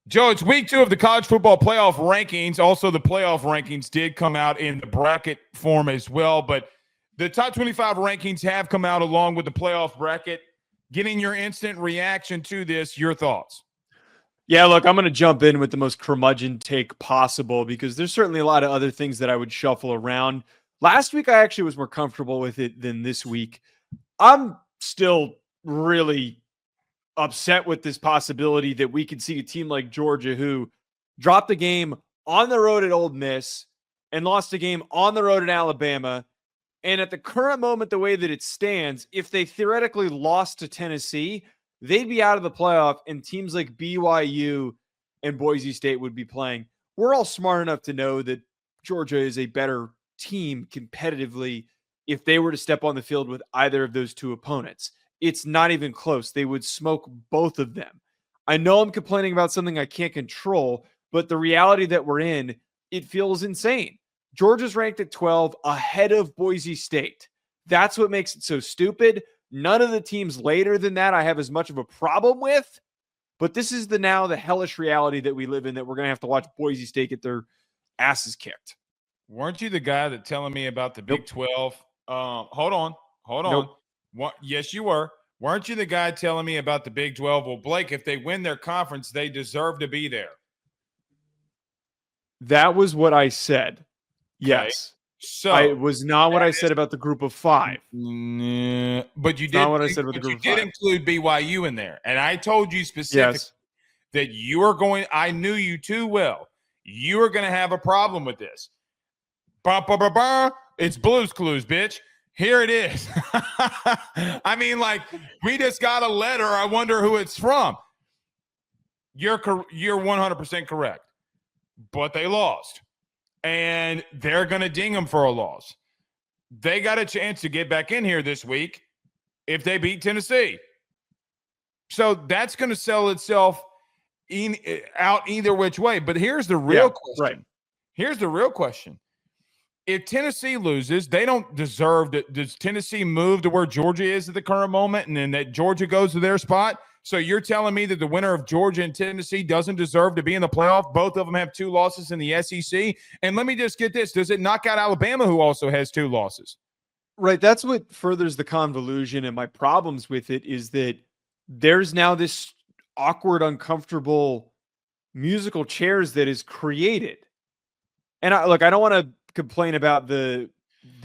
Joe, it's week 2 of the college football playoff rankings. Also, the playoff rankings did come out in the bracket form as well, but the top 25 rankings have come out along with the playoff bracket. Getting your instant reaction to this, your thoughts? Yeah, look, I'm going to jump in with the most curmudgeon take possible because there's certainly a lot of other things that I would shuffle around. Last week, I actually was more comfortable with it than this week. I'm still really upset with this possibility that we could see a team like Georgia who dropped a game on the road at Ole Miss and lost a game on the road at Alabama. And at the current moment, the way that it stands, if they theoretically lost to Tennessee, they'd be out of the playoff, and teams like BYU and Boise State would be playing. We're all smart enough to know that Georgia is a better team competitively if they were to step on the field with either of those two opponents. It's not even close. They would smoke both of them. I know I'm complaining about something I can't control, but the reality that we're in, it feels insane. Georgia's ranked at 12 ahead of Boise State. That's what makes it so stupid. None of the teams later than that I have as much of a problem with, but this is the hellish reality that we live in, that we're going to have to watch Boise State get their asses kicked. Weren't you the guy that telling me about the Big 12? Hold on. Nope. What? Yes, you were. Weren't you the guy telling me about the Big 12? Well, Blake, if they win their conference, they deserve to be there. That was what I said. Okay. Yes. So it was not what I said about the group of 5. But you did. Not what I said with the group of 5. You did include BYU in there, and I told you specifically that you are going. I knew you too well. You are going to have a problem with this. It's Blue's Clues, bitch. Here it is. I mean, like, we just got a letter. I wonder who it's from. You're 100% correct, but they lost. And they're going to ding them for a loss. They got a chance to get back in here this week if they beat Tennessee. So that's going to sell itself out either which way. But here's the real question. Right. Here's the real question. If Tennessee loses, they don't deserve to. Does Tennessee move to where Georgia is at the current moment, and then that Georgia goes to their spot? So you're telling me that the winner of Georgia and Tennessee doesn't deserve to be in the playoff? Both of them have 2 losses in the SEC. And let me just get this. Does it knock out Alabama, who also has 2 losses? Right. That's what furthers the convolution. And my problems with it is that there's now this awkward, uncomfortable musical chairs that is created. And I don't want to complain about the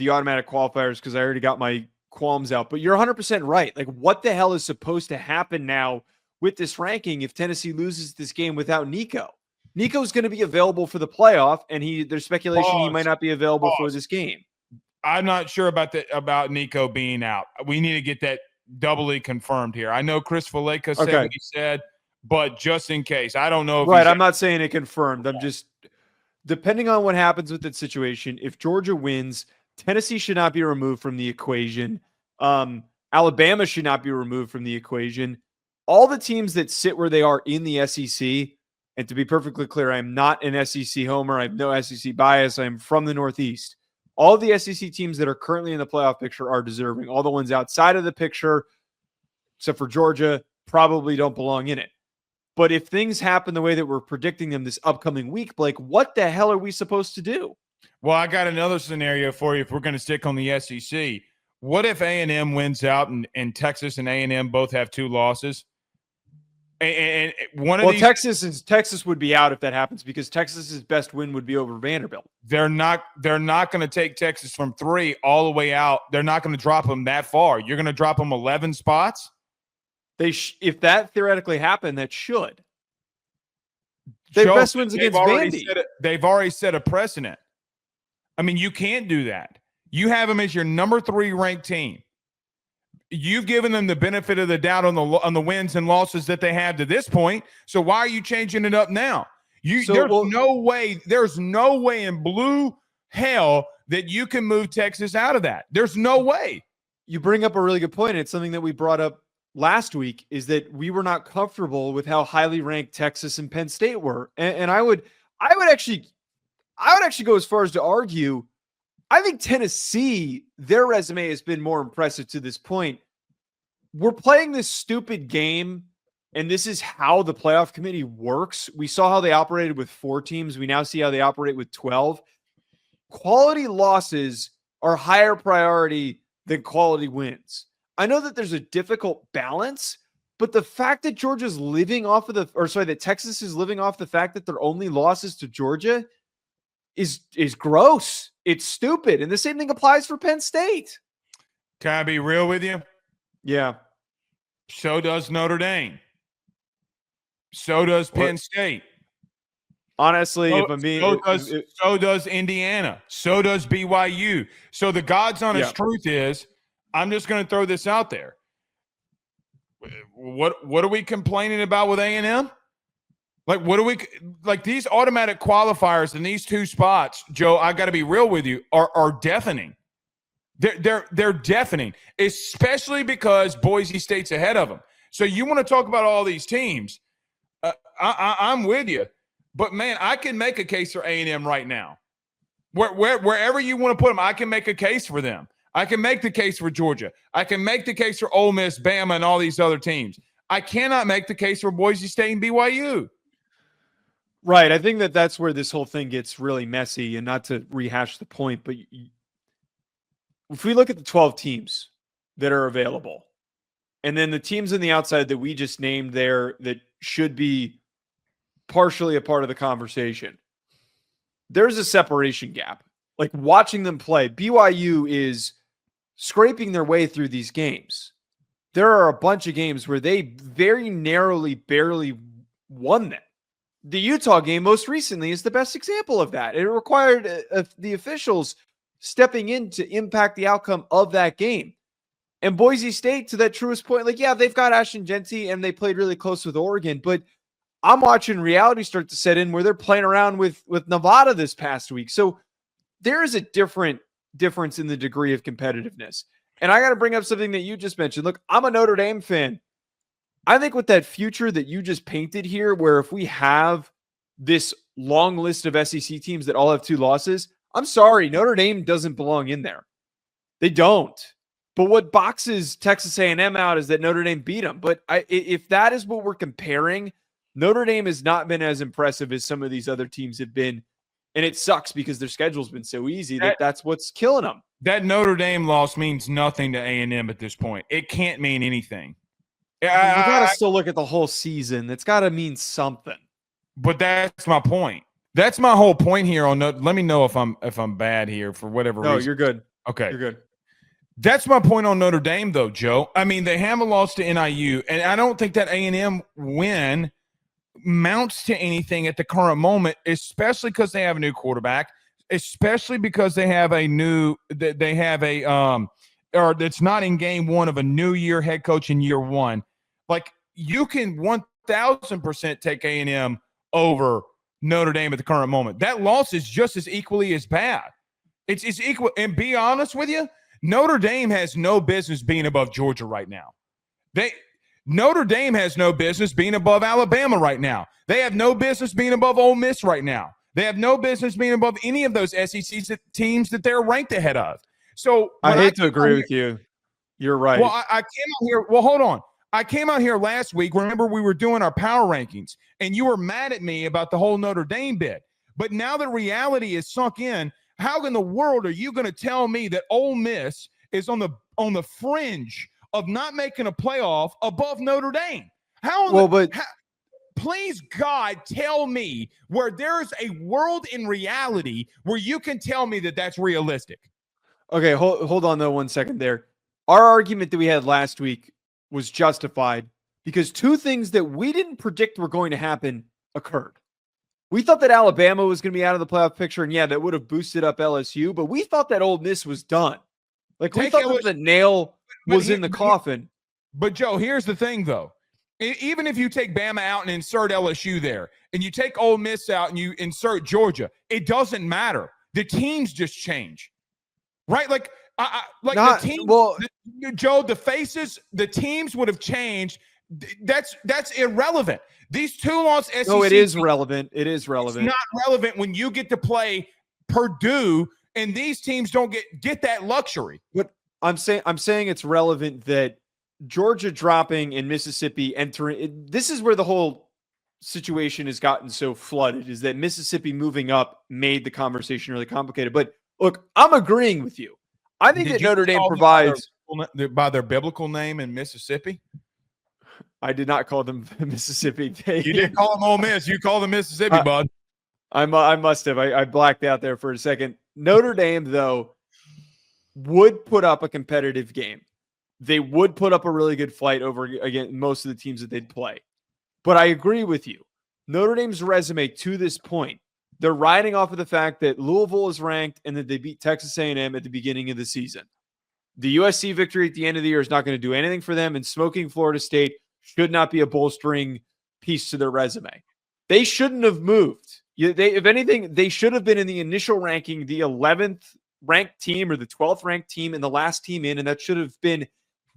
automatic qualifiers because I already got my qualms out, but you're 100% right. Like, what the hell is supposed to happen now with this ranking if Tennessee loses this game without Nico? Nico's going to be available for the playoff, and there's speculation he might not be available for this game. I'm not sure about Nico being out. We need to get that doubly confirmed here. I know Chris Faleka said what he said, but just in case, I don't know if I'm not saying it confirmed. I'm just, depending on what happens with that situation, if Georgia wins, Tennessee should not be removed from the equation. Alabama should not be removed from the equation. All the teams that sit where they are in the SEC, and to be perfectly clear, I am not an SEC homer. I have no SEC bias. I am from the Northeast. All the SEC teams that are currently in the playoff picture are deserving. All the ones outside of the picture, except for Georgia, probably don't belong in it. But if things happen the way that we're predicting them this upcoming week, Blake, what the hell are we supposed to do? Well, I got another scenario for you if we're going to stick on the SEC. What if A&M wins out and Texas and A&M both have 2 losses? And one of these, Texas would be out if that happens because Texas's best win would be over Vanderbilt. They're not going to take Texas from 3 all the way out. They're not going to drop them that far. You're going to drop them 11 spots? If that theoretically happened, that should. Their best wins against Vandy. They've already set a precedent. I mean, you can't do that. You have them as your number 3 ranked team. You've given them the benefit of the doubt on the wins and losses that they have to this point. So why are you changing it up now? There's no way in blue hell that you can move Texas out of that. There's no way. You bring up a really good point. It's something that we brought up last week, is that we were not comfortable with how highly ranked Texas and Penn State were. And I would actually go as far as to argue, I think Tennessee, their resume has been more impressive to this point. We're playing this stupid game and this is how the playoff committee works. We saw how they operated with 4 teams. We now see how they operate with 12. Quality losses are higher priority than quality wins. I know that there's a difficult balance, but the fact that Georgia's living off of that Texas is living off the fact that their only losses to Georgia is gross. It's stupid. And the same thing applies for Penn State. Can I be real with you? Yeah. So does Notre Dame. So does Penn State. Honestly, if I'm being so does Indiana. So does BYU. So the God's honest truth is, I'm just going to throw this out there. What are we complaining about with A&M? Like, what do we like? These automatic qualifiers in these 2 spots, Joe, I got to be real with you, are deafening. They're deafening, especially because Boise State's ahead of them. So you want to talk about all these teams? I'm with you. But, man, I can make a case for A&M right now. Wherever you want to put them, I can make a case for them. I can make the case for Georgia. I can make the case for Ole Miss, Bama, and all these other teams. I cannot make the case for Boise State and BYU. Right. I think that's where this whole thing gets really messy, and not to rehash the point, but if we look at the 12 teams that are available, and then the teams on the outside that we just named there that should be partially a part of the conversation, there's a separation gap. Like, watching them play, BYU is scraping their way through these games. There are a bunch of games where they very narrowly, barely won them. The Utah game most recently is the best example of that. It required the officials stepping in to impact the outcome of that game. And Boise State, to that truest point, like, yeah, they've got Ashton Genty and they played really close with Oregon, but I'm watching reality start to set in where they're playing around with Nevada this past week. So there is a difference in the degree of competitiveness. And I got to bring up something that you just mentioned. Look, I'm a Notre Dame fan. I think with that future that you just painted here, where if we have this long list of SEC teams that all have 2 losses, I'm sorry, Notre Dame doesn't belong in there. They don't. But what boxes Texas A&M out is that Notre Dame beat them. But if that is what we're comparing, Notre Dame has not been as impressive as some of these other teams have been. And it sucks because their schedule's been so easy that's what's killing them. That Notre Dame loss means nothing to A&M at this point. It can't mean anything. You got to still look at the whole season. It's got to mean something. But that's my point. That's my whole point here. Let me know if I'm bad here for whatever reason. No, you're good. Okay. You're good. That's my point on Notre Dame, though, Joe. I mean, they haven't lost to NIU, and I don't think that A&M win mounts to anything at the current moment, especially because they have a new quarterback, especially because they have or it's not in game 1 of a new year head coach in year 1. Like, you can 1,000% take A&M over Notre Dame at the current moment. That loss is just as equally as bad. It's equal. And be honest with you, Notre Dame has no business being above Georgia right now. Notre Dame has no business being above Alabama right now. They have no business being above Ole Miss right now. They have no business being above any of those SEC teams that they're ranked ahead of. So I hate to agree with you. You're right. Well, I came out here. Well, hold on. I came out here last week. Remember, we were doing our power rankings, and you were mad at me about the whole Notre Dame bit. But now the reality is sunk in. How in the world are you going to tell me that Ole Miss is on the fringe of not making a playoff above Notre Dame? Please, God, tell me where there's a world in reality where you can tell me that that's realistic. Okay, hold on, though, 1 second there. Our argument that we had last week was justified because 2 things that we didn't predict were going to happen occurred. We thought that Alabama was going to be out of the playoff picture, and yeah, that would have boosted up LSU, but we thought that Ole Miss was done. Like, we thought that the nail was in the coffin. But, Joe, here's the thing, though. Even if you take Bama out and insert LSU there, and you take Ole Miss out and you insert Georgia, it doesn't matter. The teams just change, right? Like the teams. Well, Joe, the faces, the teams would have changed. That's irrelevant. These 2-loss SEC. No, it is relevant. It is relevant. It's not relevant when you get to play Purdue, and these teams don't get that luxury. But I'm saying it's relevant that Georgia dropping and Mississippi entering. This is where the whole situation has gotten so flooded, is that Mississippi moving up made the conversation really complicated. But look, I'm agreeing with you. I think that Notre Dame provides by their biblical name in Mississippi. I did not call them Mississippi. You didn't call them Ole Miss. You called them Mississippi, bud. I must have. I blacked out there for a second. Notre Dame, though, would put up a competitive game. They would put up a really good fight over, again, most of the teams that they'd play. But I agree with you. Notre Dame's resume to this point, they're riding off of the fact that Louisville is ranked and that they beat Texas A&M at the beginning of the season. The USC victory at the end of the year is not going to do anything for them, and smoking Florida State should not be a bolstering piece to their resume. They shouldn't have moved. If anything, they should have been in the initial ranking, the 11th ranked team or the 12th ranked team and the last team in, and that should have been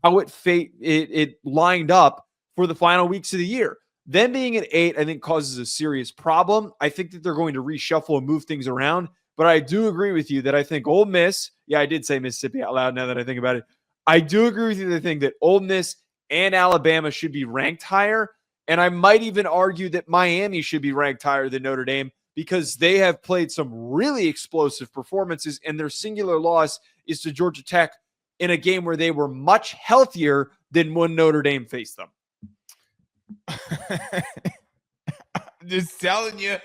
how it lined up for the final weeks of the year. Them being at 8, I think, causes a serious problem. I think that they're going to reshuffle and move things around, but I do agree with you that I think Ole Miss, I did say Mississippi out loud now that I think about it. I do agree with you that I think that Ole Miss and Alabama should be ranked higher, and I might even argue that Miami should be ranked higher than Notre Dame because they have played some really explosive performances, and their singular loss is to Georgia Tech in a game where they were much healthier than when Notre Dame faced them. Just telling you,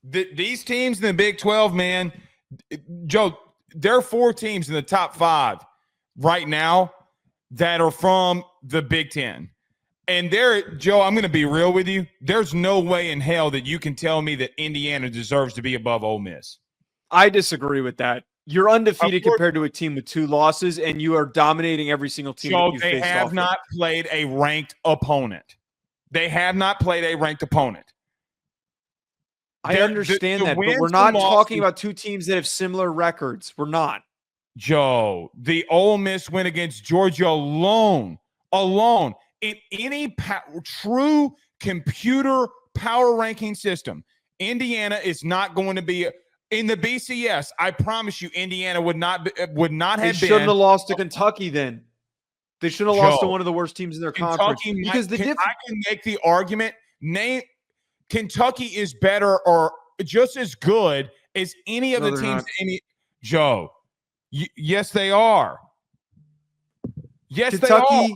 these teams in the Big 12, man, Joe, there are 4 teams in the top 5 right now that are from the Big 10. And Joe, I'm going to be real with you. There's no way in hell that you can tell me that Indiana deserves to be above Ole Miss. I disagree with that. You're undefeated compared to a team with 2 losses, and you are dominating every single team. So they have not played a ranked opponent. They have not played a ranked opponent. I understand that, but we're not talking about 2 teams that have similar records. We're not. Joe, the Ole Miss win against Georgia alone, in any true computer power ranking system, Indiana is not going to be in the BCS. I promise you, Indiana would not have been. They shouldn't have lost to Kentucky then. They shouldn't have lost to one of the worst teams in their conference. Because I can make the argument, Kentucky is better or just as good as any of the teams. Joe, yes, they are. Yes, they are.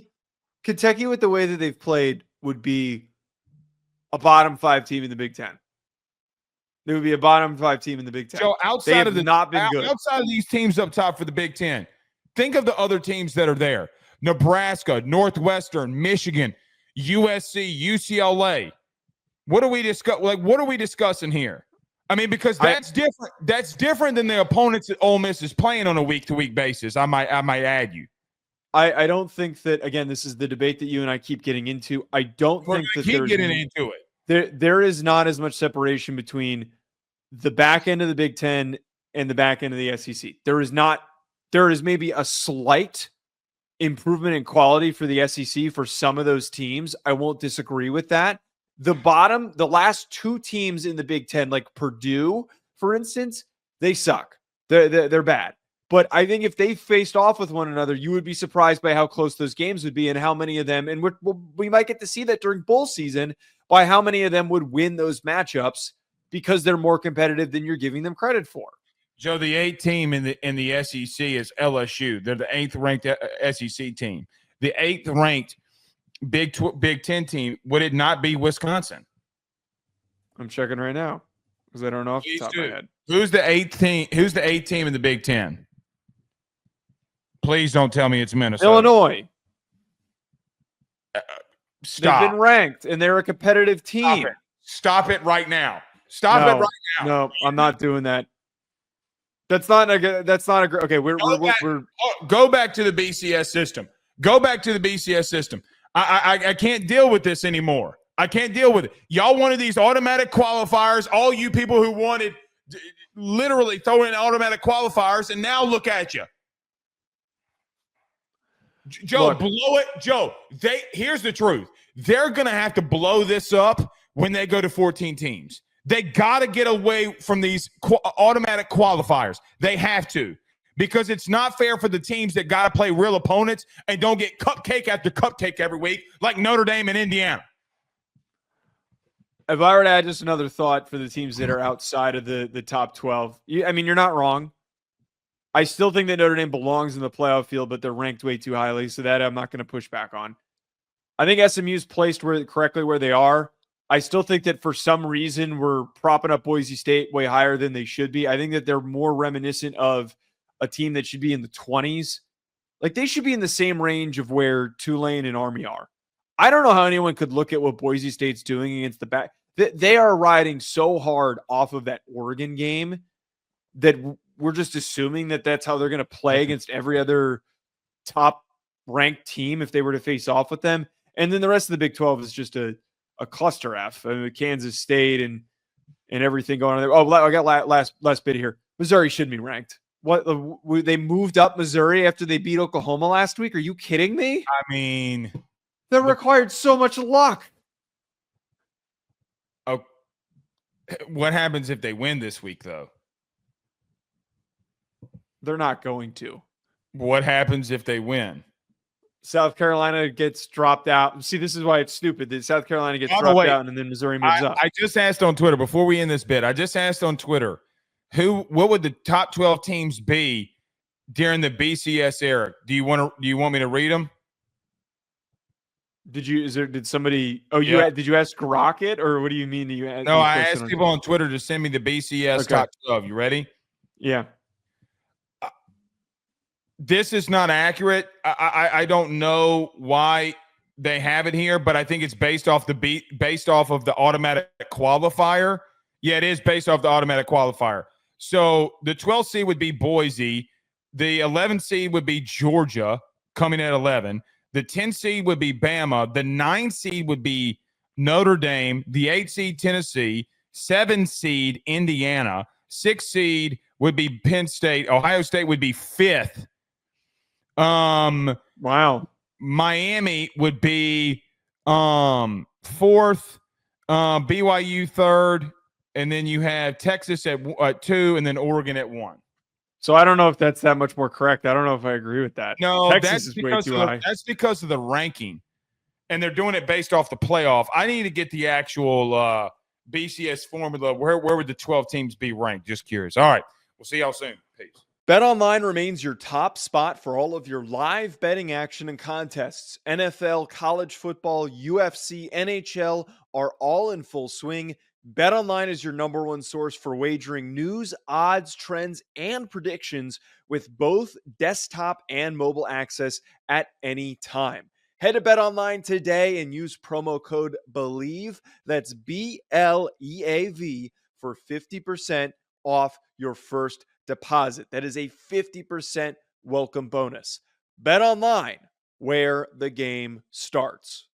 Kentucky, with the way that they've played, would be a bottom 5 team in the Big Ten. They would be a bottom 5 team in the Big Ten. Joe, outside of these teams up top for the Big Ten, think of the other teams that are there: Nebraska, Northwestern, Michigan, USC, UCLA. What are we discussing here? I mean, because that's different. That's different than the opponents that Ole Miss is playing on a week-to-week basis. I might add you. I don't think that, again, this is the debate that you and I keep getting into. I don't think that keep getting into it. There is not as much separation between the back end of the Big Ten and the back end of the SEC. There is maybe a slight improvement in quality for the SEC for some of those teams. I won't disagree with that. The last 2 teams in the Big Ten, like Purdue, for instance, they suck. They're bad. But I think if they faced off with one another, you would be surprised by how close those games would be and how many of them, and we might get to see that during bowl season, by how many of them would win those matchups because they're more competitive than you're giving them credit for. Joe, the 8th team in the SEC is LSU. They're the 8th ranked SEC team. The 8th ranked Big Ten team, would it not be Wisconsin? I'm checking right now because I don't know off the top of my head. Who's the 8th team? Who's the 8th team in the Big Ten? Please don't tell me it's Minnesota. Illinois. Stop. They've been ranked, and they're a competitive team. Stop it right now. Stop it right now. No, I'm not doing that. That's not a good. Okay, we're go back to the BCS system. Go back to the BCS system. I can't deal with this anymore. I can't deal with it. Y'all wanted these automatic qualifiers. All you people who wanted literally throw in automatic qualifiers, and now look at you. Joe, blow it. Joe, here's the truth. They're going to have to blow this up when they go to 14 teams. They got to get away from these automatic qualifiers. They have to. because it's not fair for the teams that got to play real opponents and don't get cupcake after cupcake every week like Notre Dame and Indiana. If I were to add just another thought for the teams that are outside of the top 12, you're not wrong. I still think that Notre Dame belongs in the playoff field, but they're ranked way too highly, so that I'm not going to push back on. I think SMU's placed correctly where they are. I still think that for some reason we're propping up Boise State way higher than they should be. I think that they're more reminiscent of a team that should be in the 20s. Like, they should be in the same range of where Tulane and Army are. I don't know how anyone could look at what Boise State's doing against the back. They are riding so hard off of that Oregon game that we're just assuming that that's how they're going to play against every other top-ranked team if they were to face off with them. And then the rest of the Big 12 is just a cluster F. I mean, Kansas State and everything going on there. Oh, I got last bit here. Missouri shouldn't be ranked. What, they moved up Missouri after they beat Oklahoma last week? Are you kidding me? I mean, that required so much luck. Oh, what happens if they win this week, though? They're not going to. What happens if they win? South Carolina gets dropped out. See, this is why it's stupid that South Carolina gets dropped out and then Missouri moves up. I just asked on Twitter before we end this bit. I just asked on Twitter, what would the top 12 teams be during the BCS era? Do you want me to read them? Did somebody? Oh, did you ask Rocket, or what do you mean? No, I asked people on Twitter to send me the BCS top 12. You ready? Yeah. This is not accurate. I don't know why they have it here, but I think it's based off of the automatic qualifier. Yeah, it is based off the automatic qualifier. So the 12th seed would be Boise. The 11th seed would be Georgia, coming at 11. The 10th seed would be Bama. The 9th seed would be Notre Dame. The 8th seed, Tennessee. 7th seed, Indiana. 6th seed would be Penn State. Ohio State would be 5th. Wow. Miami would be 4th. BYU 3rd. And then you have Texas at 2, and then Oregon at 1. So I don't know if that's that much more correct. I don't know if I agree with that. No, Texas is way too high. That's because of the ranking, and they're doing it based off the playoff. I need to get the actual BCS formula. Where would the 12 teams be ranked? Just curious. All right, we'll see y'all soon. Peace. BetOnline remains your top spot for all of your live betting action and contests. NFL, college football, UFC, NHL are all in full swing. BetOnline is your number one source for wagering news, odds, trends, and predictions with both desktop and mobile access at any time. Head to BetOnline today and use promo code BELIEVE, that's BLEAV, for 50% off your first deposit. That is a 50% welcome bonus. BetOnline, where the game starts.